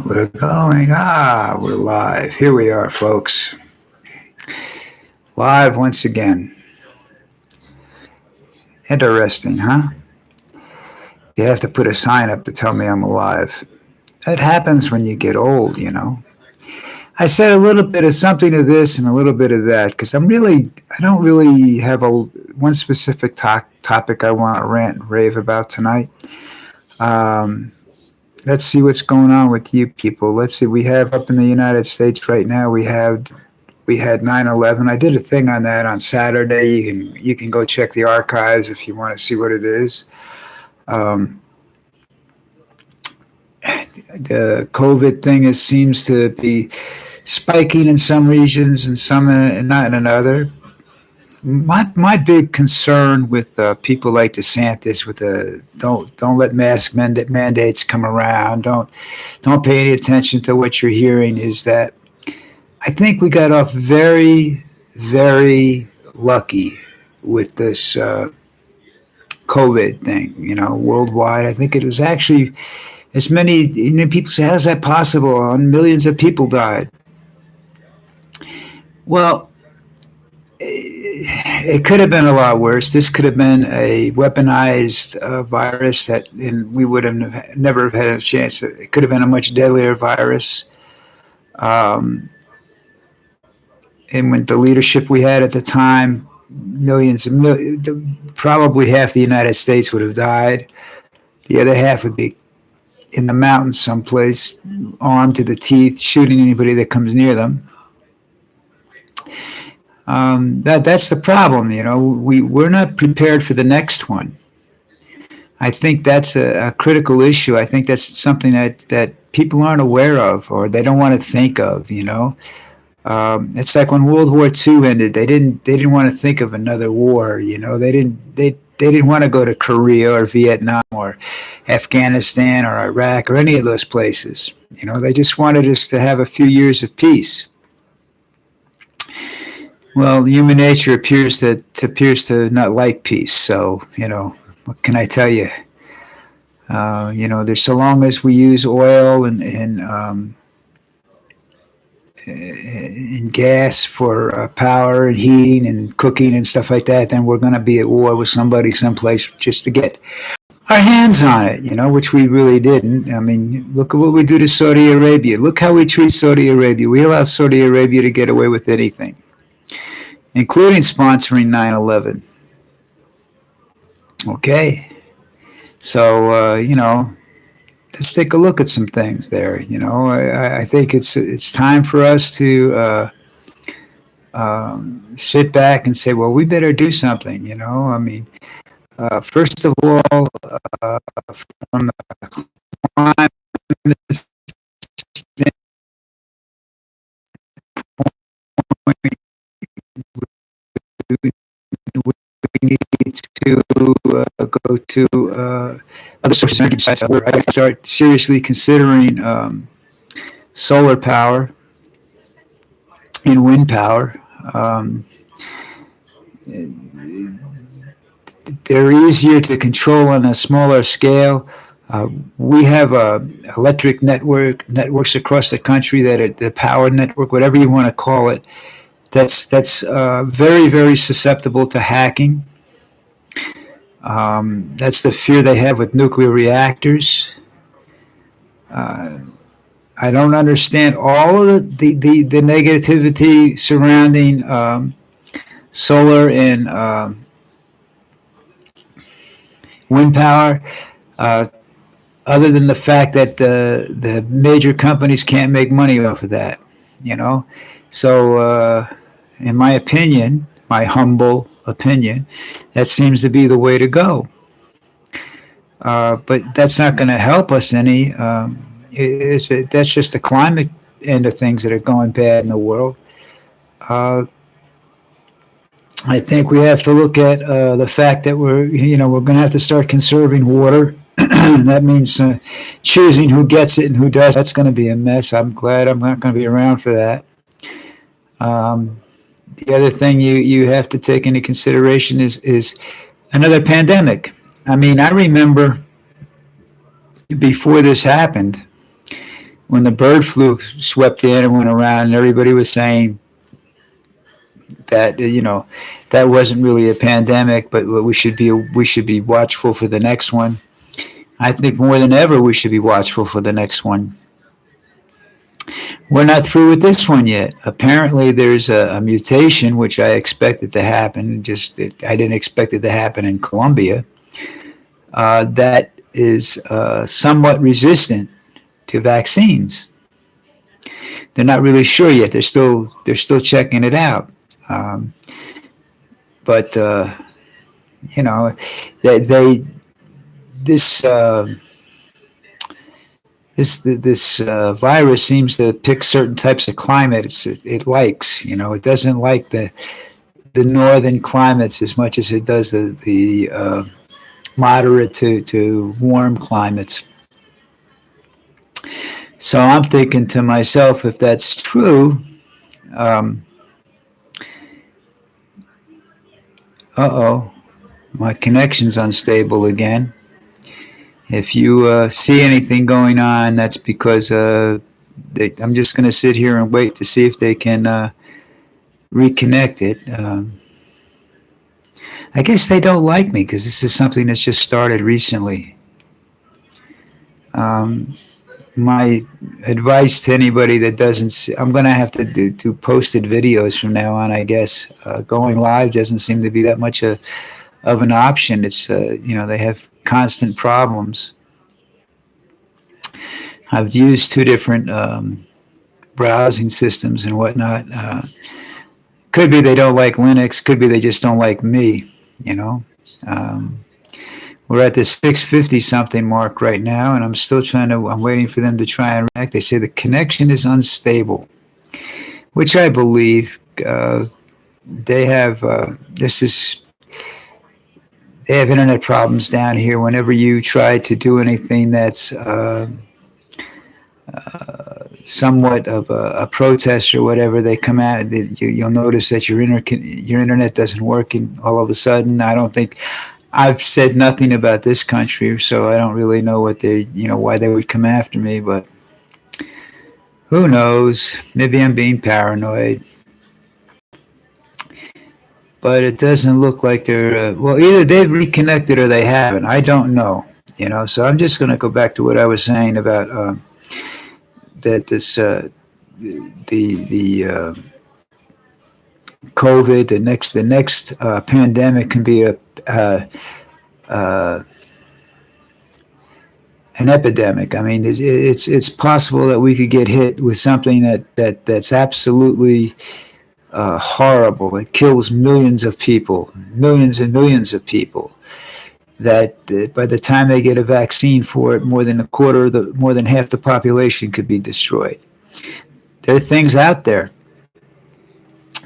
We're going. We're live. Here we are, folks. Live once again. Interesting, huh? You have to put a sign up to tell me I'm alive. That happens when you get old. I said a little bit of something of this and a little bit of that because I don't really have one specific topic I want to rant and rave about tonight. Um, let's see what's going on with you people. Let's see. We have up in the United States right now. We had 9/11. I did a thing on that on Saturday. You can go check the archives if you want to see what it is. Um, the COVID thing seems to be spiking in some regions and some and not in another. My big concern with people like DeSantis with the don't let mandates come around. Don't pay any attention to what you're hearing is that I think we got off very, very lucky with this COVID thing, worldwide. I think it was actually as many people say, how's that possible? And millions of people died. Well, it could have been a lot worse. This could have been a weaponized virus and we would have never have had a chance. It could have been a much deadlier virus. Um, and with the leadership we had at the time, probably half the United States would have died. The other half would be in the mountains someplace, armed to the teeth, shooting anybody that comes near them. That's the problem. We're not prepared for the next one. I think that's a critical issue. I think that's something that people aren't aware of or they don't want to think of. It's like when World War II ended. They didn't want to think of another war. They didn't want to go to Korea or Vietnam or Afghanistan or Iraq or any of those places. They just wanted us to have a few years of peace. Well, human nature appears to not like peace. So what can I tell you? There's so long as we use oil and gas for power and heating and cooking and stuff like that, then we're going to be at war with somebody someplace just to get our hands on it, which we really didn't. I mean, look at what we do to Saudi Arabia. Look how we treat Saudi Arabia. We allow Saudi Arabia to get away with anything, including sponsoring 9/11. Okay. So, let's take a look at some things there. I think it's time for us to sit back and say, well, we better do something. I mean, first of all, from the climate standpoint, we need to go to other sources of energy. Where I start seriously considering solar power and wind power. They're easier to control on a smaller scale. We have electric networks across the country that are the power network, whatever you want to call it. That's very, very susceptible to hacking. That's the fear they have with nuclear reactors. I don't understand all of the negativity surrounding solar and wind power, other than the fact that the major companies can't make money off of that. So in my opinion, my humble opinion, that seems to be the way to go. But that's not going to help us any. That's just the climate end of things that are going bad in the world. I think we have to look at the fact that we're going to have to start conserving water. That means choosing who gets it and who does. That's going to be a mess. I'm glad I'm not going to be around for that. The other thing you have to take into consideration is another pandemic. I mean, I remember before this happened, when the bird flu swept in and went around, and everybody was saying that that wasn't really a pandemic, but we should be watchful for the next one. I think more than ever we should be watchful for the next one. We're not through with this one yet. Apparently, there's a mutation which I expected to happen. I didn't expect it to happen in Colombia. That is somewhat resistant to vaccines. They're not really sure yet. They're still checking it out. Um, but you know, they this this virus seems to pick certain types of climates it likes. It doesn't like the northern climates as much as it does the moderate to warm climates. So I'm thinking to myself, if that's true, um, uh-oh, my connection's unstable again. If you see anything going on, that's because I'm just going to sit here and wait to see if they can reconnect it. I guess they don't like me because this is something that's just started recently. Um, my advice to anybody that doesn't see, I'm going to have to do posted videos from now on, I guess. Going live doesn't seem to be that much of an option. It's, they have constant problems. I've used two different browsing systems and whatnot. Could be they don't like Linux. Could be they just don't like me. You know, um, we're at the 650 something mark right now, and I'm still trying to. I'm waiting for them to try and reconnect. They say the connection is unstable, which I believe. They have. This is. They have internet problems down here. Whenever you try to do anything that's somewhat of a protest or whatever, they come out. You'll notice that your internet doesn't work, and all of a sudden, I don't think I've said nothing about this country, so I don't really know why they would come after me. But who knows? Maybe I'm being paranoid. But it doesn't look like they're well. Either they've reconnected or they haven't. I don't know. So I'm just going to go back to what I was saying about that this the COVID, the next pandemic can be uh, uh, an epidemic. I mean, it's possible that we could get hit with something that's absolutely horrible. It kills millions of people, millions and millions of people. That by the time they get a vaccine for it, more than half the population could be destroyed. There are things out there.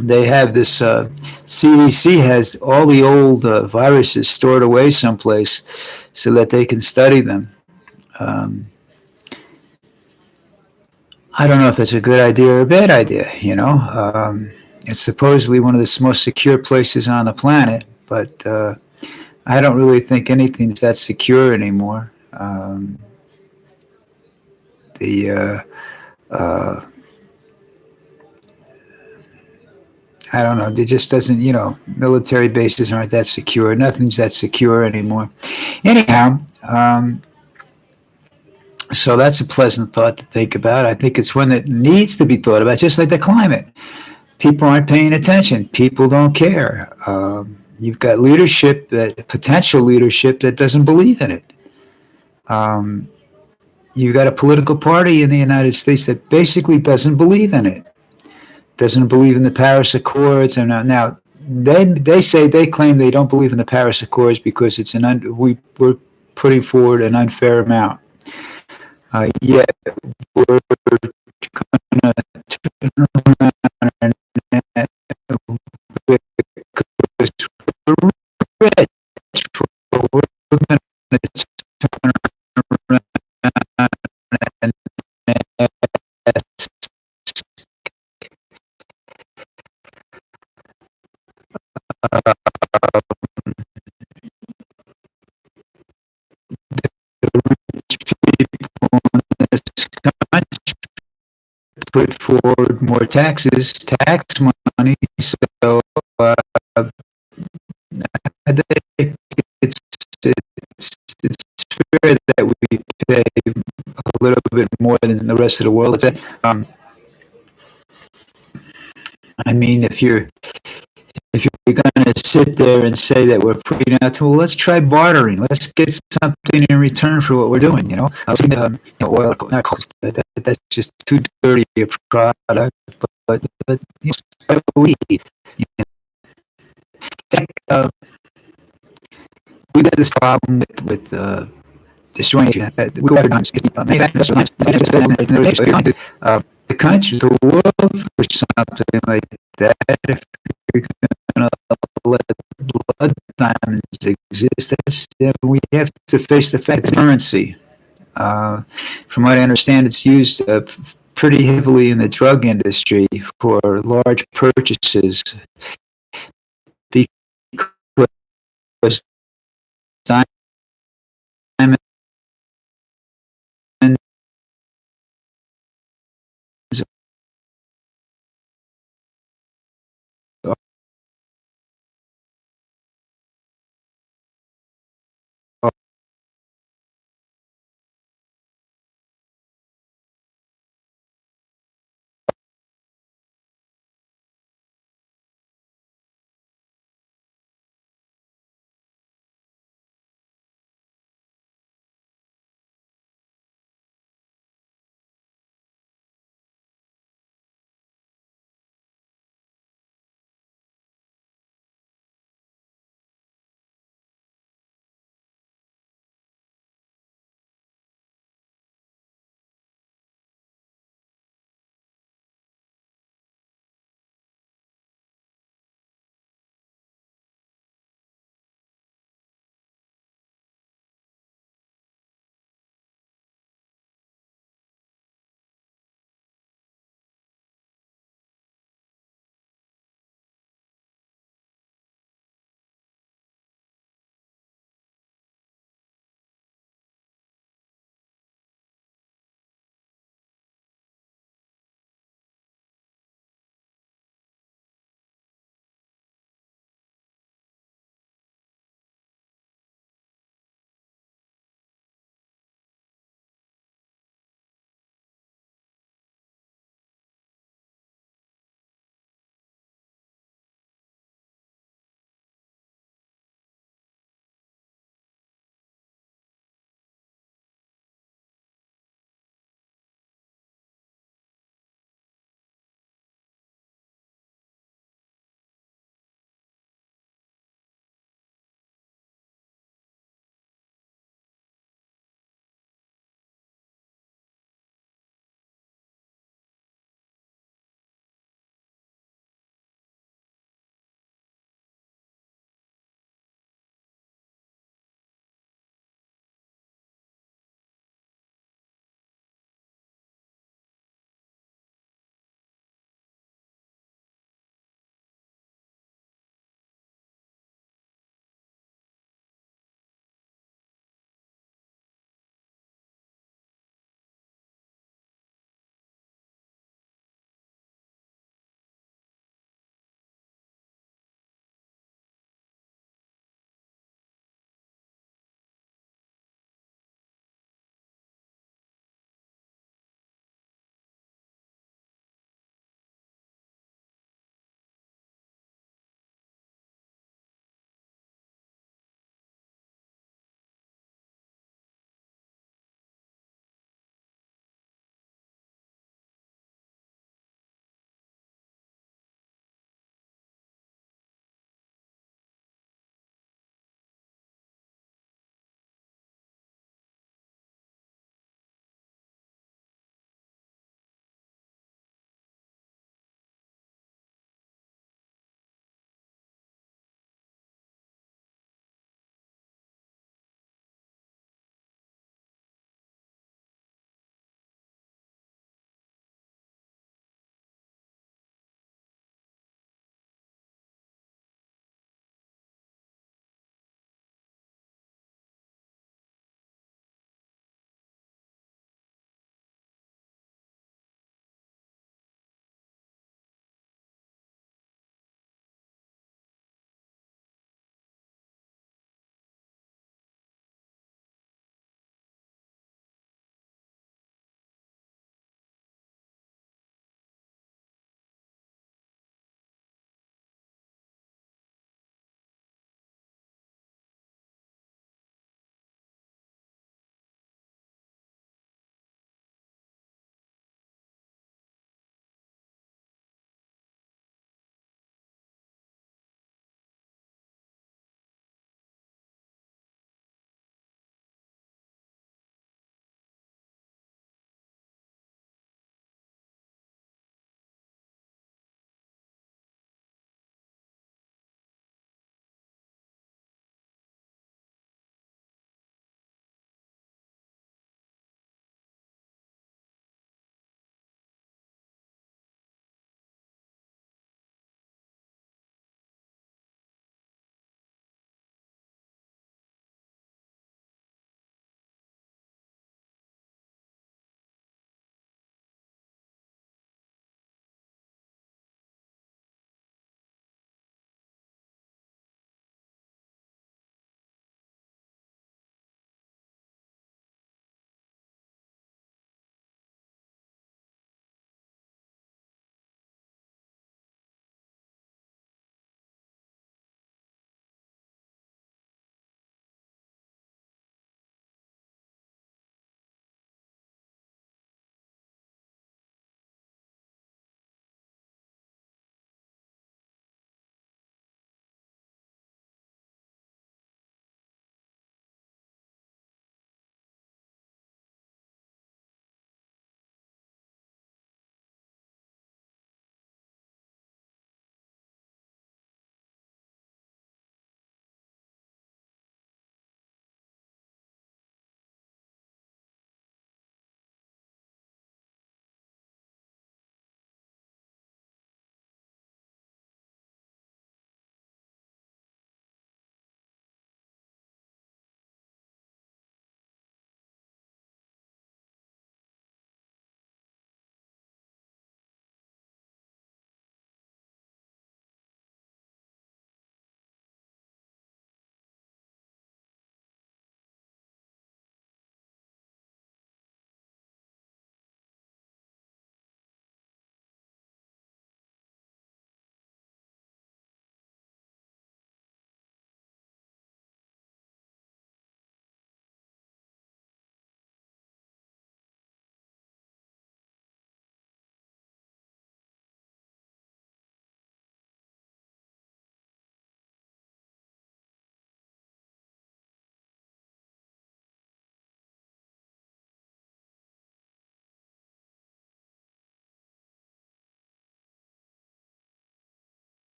They have this CDC has all the old viruses stored away someplace so that they can study them. Um, I don't know if that's a good idea or a bad idea. It's supposedly one of the most secure places on the planet, but I don't really think anything's that secure anymore. The uh, I don't know. It just doesn't. Military bases aren't that secure. Nothing's that secure anymore. Anyhow, so that's a pleasant thought to think about. I think it's one that needs to be thought about, just like the climate. People aren't paying attention. People don't care. You've got potential leadership that doesn't believe in it. You've got a political party in the United States that basically doesn't believe in it. Doesn't believe in the Paris Accords. And now they claim they don't believe in the Paris Accords because we're putting forward an unfair amount. Yet we're going to turn around and because we're rich, we're going to turn around and ask the rich people in this country put forward more tax money. So I think it's it's fair that we pay a little bit more than the rest of the world. Let's say, I mean, if you're going to sit there and say that we're putting out, well, let's try bartering. Let's get something in return for what we're doing. I was thinking, oil, not coal, that's just too dirty a product. But weed. Like, we got this problem with destroying we go after the country, the world for something like that. If you're going to let blood diamonds exist, then we have to face the fact that currency. From what I understand, it's used pretty heavily in the drug industry for large purchases because